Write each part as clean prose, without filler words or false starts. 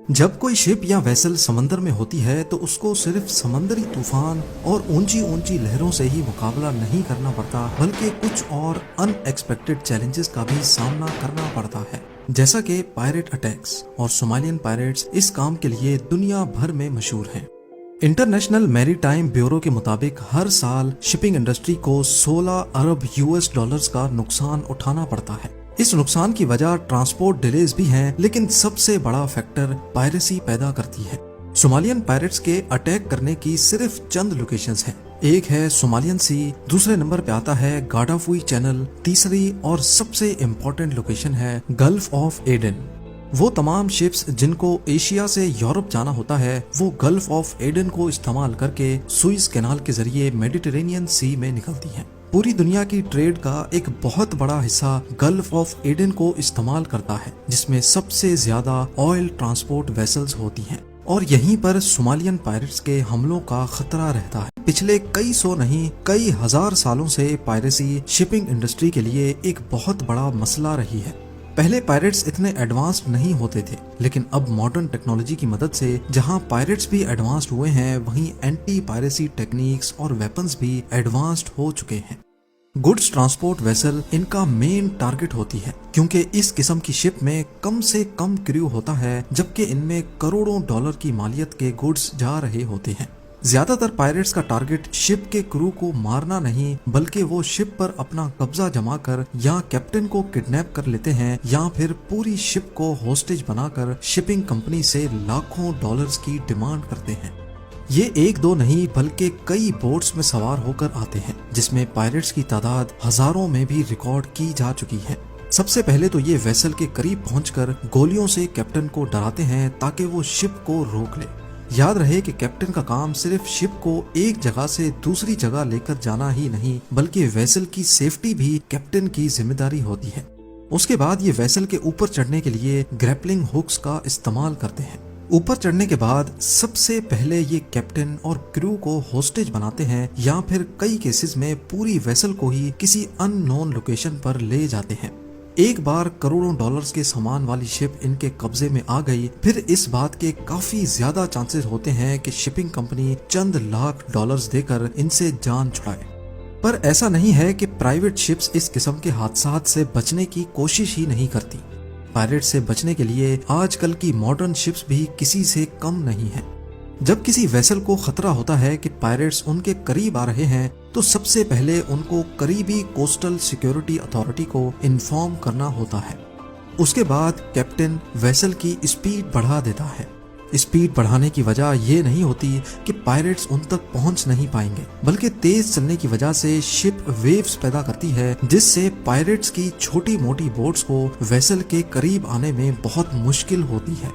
جب کوئی شپ یا ویسل سمندر میں ہوتی ہے تو اس کو صرف سمندری طوفان اور اونچی اونچی لہروں سے ہی مقابلہ نہیں کرنا پڑتا، بلکہ کچھ اور ان ایکسپیکٹڈ چیلنجز کا بھی سامنا کرنا پڑتا ہے، جیسا کہ پائریٹ اٹیکس، اور صومالیان پائریٹس اس کام کے لیے دنیا بھر میں مشہور ہیں۔ انٹرنیشنل میری ٹائم بیورو کے مطابق ہر سال شپنگ انڈسٹری کو 16 ارب US ڈالرز کا نقصان اٹھانا پڑتا ہے۔ اس نقصان کی وجہ ٹرانسپورٹ ڈیلیز بھی ہیں، لیکن سب سے بڑا فیکٹر پائریسی پیدا کرتی ہے۔ صومالیان پائریٹس کے اٹیک کرنے کی صرف چند لوکیشنز ہیں۔ ایک ہے صومالیان سی، دوسرے نمبر پہ آتا ہے گاڈافوئی چینل، تیسری اور سب سے امپورٹنٹ لوکیشن ہے گلف آف ایڈن۔ وہ تمام شپس جن کو ایشیا سے یورپ جانا ہوتا ہے وہ گلف آف ایڈن کو استعمال کر کے سوئز کینال کے ذریعے میڈیٹرینین سی میں نکلتی ہیں۔ پوری دنیا کی ٹریڈ کا ایک بہت بڑا حصہ گلف آف ایڈن کو استعمال کرتا ہے، جس میں سب سے زیادہ آئل ٹرانسپورٹ ویسلز ہوتی ہیں، اور یہیں پر صومالیان پائریٹس کے حملوں کا خطرہ رہتا ہے۔ پچھلے کئی سو نہیں کئی ہزار سالوں سے پائریسی شپنگ انڈسٹری کے لیے ایک بہت بڑا مسئلہ رہی ہے۔ پہلے پائریٹس اتنے ایڈوانسڈ نہیں ہوتے تھے، لیکن اب ماڈرن ٹیکنالوجی کی مدد سے جہاں پائریٹس بھی ایڈوانسڈ ہوئے ہیں، وہیں اینٹی پائریسی ٹیکنیکس اور ویپنز بھی ایڈوانسڈ ہو چکے ہیں۔ گڈز ٹرانسپورٹ ویسل ان کا مین ٹارگٹ ہوتی ہے، کیونکہ اس قسم کی شپ میں کم سے کم کریو ہوتا ہے، جبکہ ان میں کروڑوں ڈالر کی مالیت کے گڈز جا رہے ہوتے ہیں۔ زیادہ تر پائریٹس کا ٹارگٹ شپ کے کرو کو مارنا نہیں، بلکہ وہ شپ پر اپنا قبضہ جما کر یا کیپٹن کو کڈنیپ کر لیتے ہیں، یا پھر پوری شپ کو ہوسٹیج بنا کر شپنگ کمپنی سے لاکھوں ڈالرز کی ڈیمانڈ کرتے ہیں۔ یہ ایک دو نہیں بلکہ کئی بوٹس میں سوار ہو کر آتے ہیں، جس میں پائریٹس کی تعداد ہزاروں میں بھی ریکارڈ کی جا چکی ہے۔ سب سے پہلے تو یہ ویسل کے قریب پہنچ کر گولیوں سے کیپٹن کو ڈراتے ہیں تاکہ وہ شپ کو روک لے۔ یاد رہے کہ کیپٹن کا کام صرف شپ کو ایک جگہ سے دوسری جگہ لے کر جانا ہی نہیں، بلکہ ویسل کی سیفٹی بھی کیپٹن کی ذمہ داری ہوتی ہے۔ اس کے بعد یہ ویسل کے اوپر چڑھنے کے لیے گریپلنگ ہکس کا استعمال کرتے ہیں۔ اوپر چڑھنے کے بعد سب سے پہلے یہ کیپٹن اور کرو کو ہوسٹیج بناتے ہیں، یا پھر کئی کیسز میں پوری ویسل کو ہی کسی ان نون لوکیشن پر لے جاتے ہیں۔ ایک بار کروڑوں ڈالرز کے سامان والی شپ ان کے قبضے میں آ گئی، پھر اس بات کے کافی زیادہ چانسز ہوتے ہیں کہ شپنگ کمپنی چند لاکھ ڈالرز دے کر ان سے جان چھڑائے۔ پر ایسا نہیں ہے کہ پرائیویٹ شپس اس قسم کے حادثات سے بچنے کی کوشش ہی نہیں کرتی۔ پائریٹ سے بچنے کے لیے آج کل کی ماڈرن شپس بھی کسی سے کم نہیں ہیں۔ جب کسی ویسل کو خطرہ ہوتا ہے کہ پائریٹس ان کے قریب آ رہے ہیں تو سب سے پہلے ان کو قریبی کوسٹل سیکیورٹی اتھارٹی کو انفارم کرنا ہوتا ہے۔ اس کے بعد کیپٹن ویسل کی اسپیڈ بڑھا دیتا ہے۔ اسپیڈ بڑھانے کی وجہ یہ نہیں ہوتی کہ پائریٹس ان تک پہنچ نہیں پائیں گے، بلکہ تیز چلنے کی وجہ سے شپ ویوز پیدا کرتی ہے، جس سے پائریٹس کی چھوٹی موٹی بوٹس کو ویسل کے قریب آنے میں بہت مشکل ہوتی ہے۔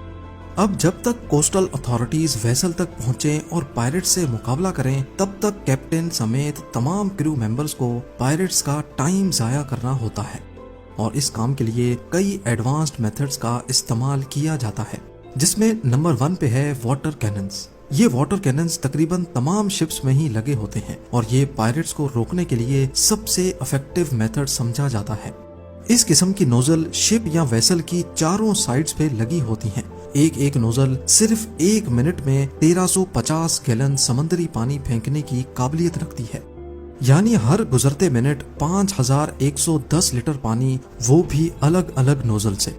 اب جب تک کوسٹل اتھارٹیز ویسل تک پہنچیں اور پائریٹس سے مقابلہ کریں، تب تک کیپٹن سمیت تمام کرو ممبرز کو پائریٹس کا ٹائم ضائع کرنا ہوتا ہے، اور اس کام کے لیے کئی ایڈوانسڈ میتھڈز کا استعمال کیا جاتا ہے، جس میں نمبر 1 پہ ہے واٹر کیننز۔ یہ واٹر کیننز تقریباً تمام شپس میں ہی لگے ہوتے ہیں، اور یہ پائریٹس کو روکنے کے لیے سب سے افیکٹو میتھڈ سمجھا جاتا ہے۔ اس قسم کی نوزل شپ یا ویسل کی چاروں سائڈز پہ لگی ہوتی ہیں۔ ایک نوزل صرف 1 منٹ میں 1350 گیلن سمندری پانی پھینکنے کی قابلیت رکھتی ہے، یعنی ہر گزرتے منٹ 5110 لیٹر پانی، وہ بھی الگ الگ نوزل سے۔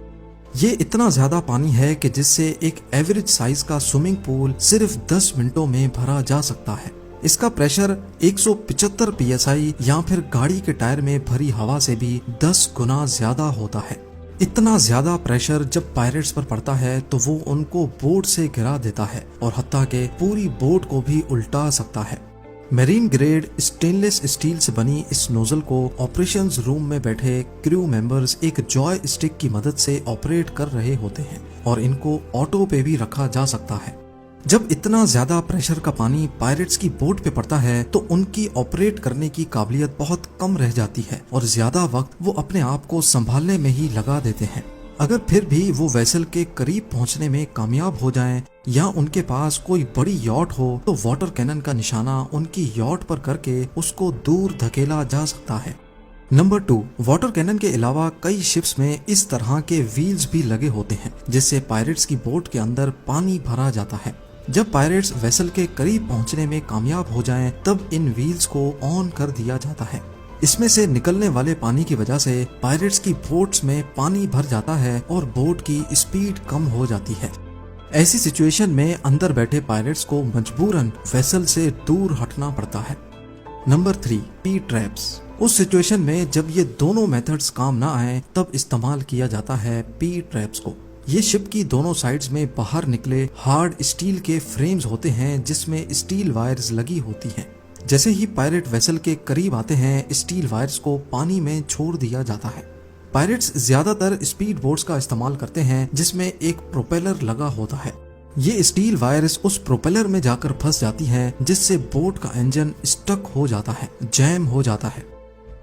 یہ اتنا زیادہ پانی ہے کہ جس سے ایک ایوریج سائز کا سوئمنگ پول صرف 10 منٹوں میں بھرا جا سکتا ہے۔ اس کا پریشر 175 PSI یا پھر گاڑی کے ٹائر میں بھری ہوا سے بھی 10 گنا زیادہ ہوتا ہے۔ اتنا زیادہ پریشر جب پائریٹس پر پڑتا ہے تو وہ ان کو بوٹ سے گرا دیتا ہے، اور حتیٰ کہ پوری بوٹ کو بھی الٹا سکتا ہے۔ میرین گریڈ اسٹین لیس اسٹیل سے بنی اس نوزل کو آپریشنز روم میں بیٹھے کرو ممبرز ایک جوائے اسٹک کی مدد سے آپریٹ کر رہے ہوتے ہیں، اور ان کو آٹو پہ بھی رکھا جا سکتا ہے۔ جب اتنا زیادہ پریشر کا پانی پائریٹس کی بوٹ پہ پڑتا ہے تو ان کی آپریٹ کرنے کی قابلیت بہت کم رہ جاتی ہے، اور زیادہ وقت وہ اپنے آپ کو سنبھالنے میں ہی لگا دیتے ہیں۔ اگر پھر بھی وہ ویسل کے قریب پہنچنے میں کامیاب ہو جائیں یا ان کے پاس کوئی بڑی یاٹ ہو تو واٹر کینن کا نشانہ ان کی یاٹ پر کر کے اس کو دور دھکیلا جا سکتا ہے۔ नंबर 2, वाटर कैनन के अलावा कई शिप्स में इस तरह के व्हील्स भी लगे होते हैं जिससे पायरेट्स की बोट के अंदर पानी भरा जाता है। जब पायरेट्स वेसल के करीब पहुंचने में कामयाब हो जाएं, तब इन व्हील्स को ऑन कर दिया जाता है। इसमें से निकलने वाले पानी की वजह से पायरेट्स की बोट्स में पानी भर जाता है और बोट की स्पीड कम हो जाती है। ऐसी सिचुएशन में अंदर बैठे पायरेट्स को मजबूरन वेसल से दूर हटना पड़ता है। Number 3, P traps. उस सिचुएशन में जब ये दोनों मेथड्स काम ना आए तब इस्तेमाल किया जाता है पी ट्रैप्स को। ये शिप की दोनों साइड्स में बाहर निकले हार्ड स्टील के फ्रेम्स होते हैं जिसमें स्टील वायर्स लगी होती हैं। जैसे ही पायरेट वेसल के करीब आते हैं, स्टील वायर्स को पानी में छोड़ दिया जाता है। पायरेट्स ज्यादातर स्पीड बोट्स का इस्तेमाल करते हैं जिसमें एक प्रोपेलर लगा होता है। ये स्टील वायर्स उस प्रोपेलर में जाकर फंस जाती हैं जिससे बोट का इंजन स्टक हो जाता है, जैम हो जाता है।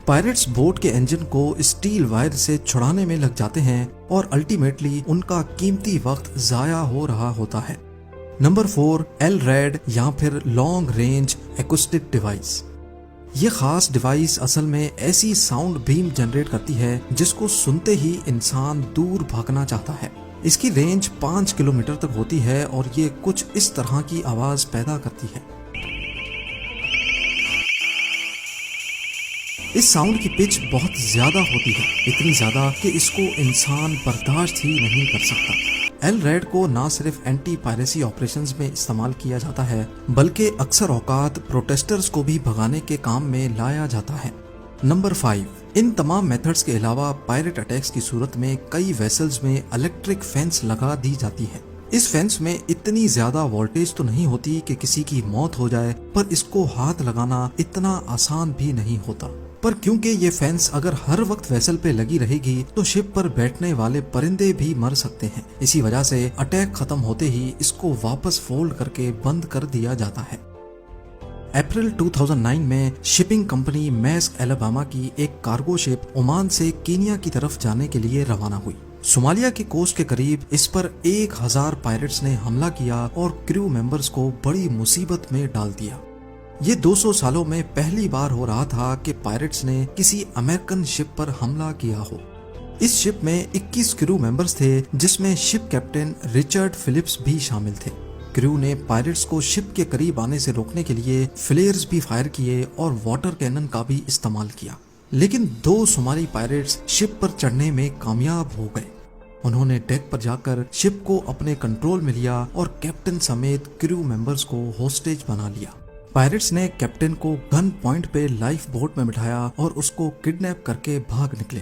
पायरेट्स बोट के इंजन को स्टील वायर से छुड़ाने में लग जाते हैं और अल्टीमेटली उनका कीमती वक्त जाया हो रहा होता है। नंबर 4, LRAD या फिर लॉन्ग रेंज एक्यूस्टिक डिवाइस। ये खास डिवाइस असल में ऐसी साउंड बीम जनरेट करती है जिसको सुनते ही इंसान दूर भागना चाहता है। इसकी रेंज 5 किलोमीटर तक होती है और ये कुछ इस तरह की आवाज पैदा करती है। इस साउंड की पिच बहुत ज्यादा होती है, इतनी ज्यादा कि इसको इंसान बर्दाश्त ही नहीं कर सकता। LRAD को ना सिर्फ एंटी पायरेसी ऑपरेशंस में इस्तेमाल किया जाता है बल्कि अक्सर औकात प्रोटेस्टर्स को भी भगाने के काम में लाया जाता है। नंबर 5, इन तमाम मेथड्स के अलावा पायरेट अटैक्स की सूरत में कई वेसल्स में इलेक्ट्रिक फेंस लगा दी जाती है। इस फेंस में इतनी ज्यादा वोल्टेज तो नहीं होती कि किसी की मौत हो जाए, पर इसको हाथ लगाना इतना आसान भी नहीं होता। पर क्योंकि ये फेंस अगर हर वक्त वेसल पे लगी रहेगी तो शिप पर बैठने वाले परिंदे भी मर सकते हैं। इसी वजह से अटैक खत्म होते ही इसको वापस फोल्ड करके बंद कर दिया जाता है। अप्रैल 2009 में शिपिंग कंपनी मैस्क एलाबामा की एक कार्गो शिप ओमान से कीनिया की तरफ जाने के लिए रवाना हुई। सोमालिया की कोस्ट के करीब इस पर 1000 पायरेट्स ने हमला किया और क्रू मेंबर्स को बड़ी मुसीबत में डाल दिया। ये 200 सालों में पहली बार हो रहा था कि पायरेट्स ने किसी अमेरिकन शिप पर हमला किया हो। इस शिप में 21 क्रू मेंबर्स थे जिसमें शिप कैप्टन रिचर्ड फिलिप्स भी शामिल थे। क्रू ने पायरेट्स को शिप के करीब आने से रोकने के लिए फ्लेयर्स भी फायर किए और वाटर कैनन का भी इस्तेमाल किया, लेकिन 2 सोमाली पायरेट्स शिप पर चढ़ने में कामयाब हो गए। उन्होंने डेक पर जाकर शिप को अपने कंट्रोल में लिया और कैप्टन समेत क्रू मेंबर्स को होस्टेज बना लिया। पायरेट्स ने कैप्टन को गन पॉइंट पे लाइफ बोट में बिठाया और उसको किडनैप करके भाग निकले।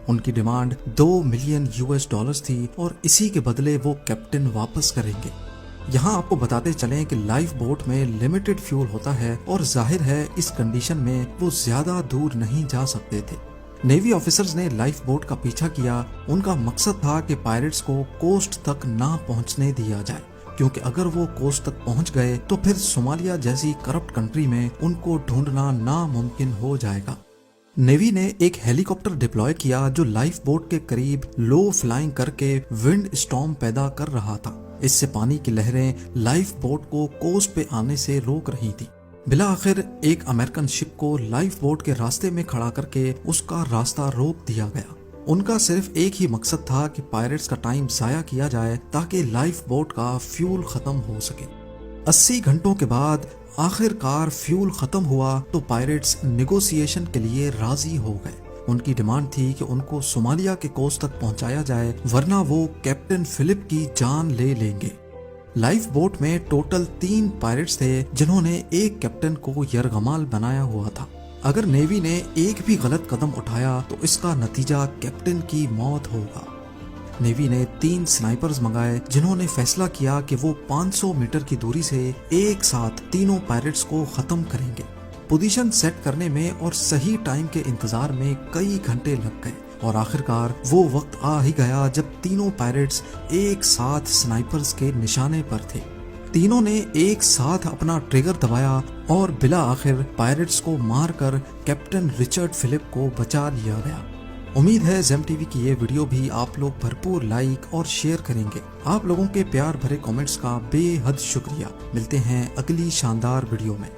उनकी डिमांड $2 मिलियन थी और इसी के बदले वो कैप्टन वापस करेंगे। यहाँ आपको बताते चलें कि लाइफ बोट में लिमिटेड फ्यूल होता है और जाहिर है इस कंडीशन में वो ज्यादा दूर नहीं जा सकते थे। नेवी ऑफिसर्स ने लाइफ बोट का पीछा किया। उनका मकसद था कि पायरेट्स को कोस्ट तक ना पहुंचने दिया जाए, क्योंकि अगर वो कोस्ट तक पहुंच गए तो फिर सोमालिया जैसी करप्ट कंट्री में उनको ढूंढना नामुमकिन हो जाएगा। नेवी ने एक हेलीकॉप्टर डिप्लॉय किया जो लाइफ बोट के करीब लो फ्लाइंग करके विंड स्टॉर्म पैदा कर रहा था। इससे पानी की लहरें लाइफ बोट को कोस्ट पे आने से रोक रही थी। बिला आखिर एक अमेरिकन शिप को लाइफ बोट के रास्ते में खड़ा करके उसका रास्ता रोक दिया गया। उनका सिर्फ एक ही मकसद था कि पायरेट्स का टाइम जाया किया जाए ताकि लाइफ बोट का फ्यूल खत्म हो सके। 80 घंटों के बाद आखिरकार फ्यूल खत्म हुआ तो पायरेट्स निगोसिएशन के लिए राजी हो गए। उनकी डिमांड थी कि उनको सोमालिया के कोस्ट तक पहुंचाया जाए, वरना वो कैप्टन फिलिप की जान ले लेंगे। लाइफ बोट में टोटल 3 पायरेट्स थे जिन्होंने एक कैप्टन को यरगमाल बनाया हुआ था। अगर नेवी ने एक भी गलत कदम उठाया तो इसका नतीजा कैप्टन की मौत होगा। नेवी ने 3 स्नाइपर्स मंगाए जिन्होंने फैसला किया कि वो 500 मीटर की दूरी से एक साथ तीनों पायरेट्स को खत्म करेंगे। पोजीशन सेट करने में और सही टाइम के इंतजार में कई घंटे लग गए और आखिरकार वो वक्त आ ही गया जब तीनों पायरेट्स एक साथ स्नाइपर्स के निशाने पर थे। तीनों ने एक साथ अपना ट्रिगर दबाया और बिला आखिर पायरेट्स को मारकर कैप्टन रिचर्ड फिलिप को बचा लिया गया। उम्मीद है जेम टीवी की ये वीडियो भी आप लोग भरपूर लाइक और शेयर करेंगे। आप लोगों के प्यार भरे कमेंट्स का बेहद शुक्रिया। मिलते हैं अगली शानदार वीडियो में।